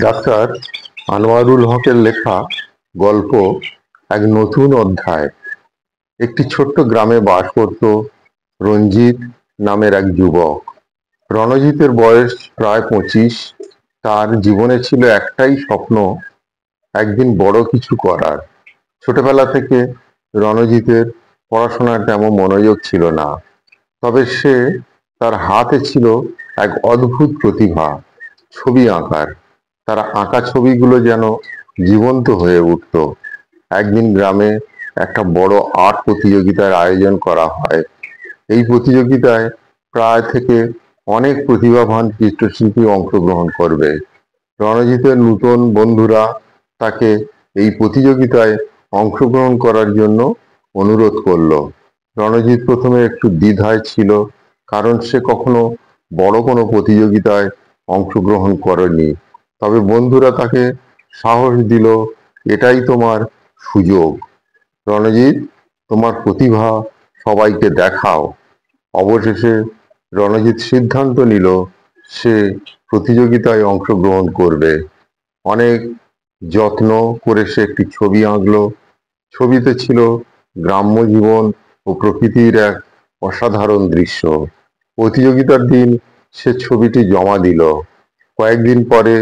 Doctor Anwarul হকের লেখা গল্প এক নতুন অধ্যায়। একটি ছোট্ট গ্রামে বাস করত রঞ্জিত নামের এক যুবক। রণজিতের বয়স প্রায় 25। তার জীবনে ছিল একটাই স্বপ্ন, একদিন বড় কিছু করার। ছোটবেলা থেকে রণজিতের পড়াশোনার তেমন মনোযোগ ছিল না, তবে তার হাতে ছিল এক অদ্ভুত প্রতিভা, ছবি আঁকার। তার আঁকা ছবিগুলো যেন জীবন্ত হয়ে উঠত। একদিন গ্রামে একটা বড় আর্ট প্রতিযোগিতার আয়োজন করা হয়। এই প্রতিযোগিতায় প্রায় থেকে অনেক প্রতিভাবান চিত্রশিল্পী অংশগ্রহণ করবে। রণজিতের নূতন বন্ধুরা তাকে এই প্রতিযোগিতায় অংশগ্রহণ করার জন্য অনুরোধ করলো। রণজিৎ প্রথমে একটু দ্বিধায় ছিল, কারণ সে কখনো বড় কোনো প্রতিযোগিতায় অংশগ্রহণ করেনি। তবে বন্ধুরা তাকে সাহস দিল, এটাই তোমার সুযোগ রণজিৎ, তোমার প্রতিভা সবাইকে দেখাও। অবশেষে রণজিৎ সিদ্ধান্ত নিল সে প্রতিযোগিতায় অংশগ্রহণ করবে। অনেক যত্ন করে সে একটি ছবি আঁকলো। ছবিতে ছিল গ্রাম্য জীবন ও প্রকৃতির এক অসাধারণ দৃশ্য। প্রতিযোগিতার দিন সে ছবিটি জমা দিল। কয়েকদিন পরে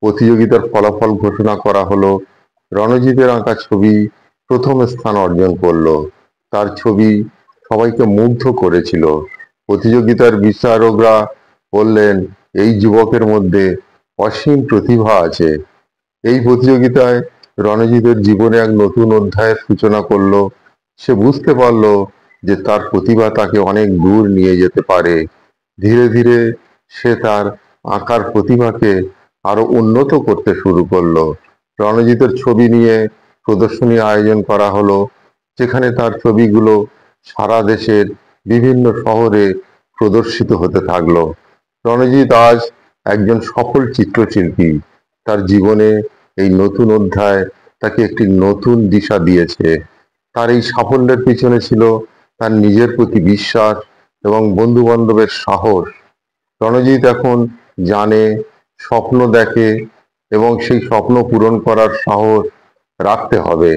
প্রতিযোগিতার ফলাফল ঘোষণা করা হলো। রণজিতের আঁকা ছবি প্রথম স্থান অর্জন করলো। তার ছবি সবাইকে মুগ্ধ করেছিল। প্রতিযোগিতার বিচারকরা বললেন, এই যুবকের মধ্যে অসীম প্রতিভা আছে। এই প্রতিযোগিতায় রণজিতের জীবনে এক নতুন অধ্যায়ের সূচনা করলো। সে বুঝতে পারল যে তার প্রতিভা তাকে অনেক দূর নিয়ে যেতে পারে। ধীরে ধীরে সে তার আঁকার প্রতিভাকে আরো উন্নত করতে শুরু করলো। রণজিতের ছবি নিয়ে প্রদর্শনী আয়োজন করা হলো, যেখানে তার ছবিগুলো সারা দেশের বিভিন্ন শহরে প্রদর্শিত হতে থাকলো। রণজিৎ আজ একজন সফল চিত্রশিল্পী। তার জীবনে এই নতুন অধ্যায় তাকে একটি নতুন দিশা দিয়েছে। তার এই সাফল্যের পিছনে ছিল তার নিজের প্রতি বিশ্বাস এবং বন্ধু বান্ধবের সাহস। রণজিৎ এখন জানে, স্বপ্ন দেখে এবং সেই স্বপ্ন পূরণ করার সাহস রাখতে হবে,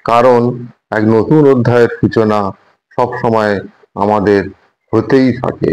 কারণ এক নতুন অধ্যায়ের সূচনা সব সময় আমাদের হতেই থাকে।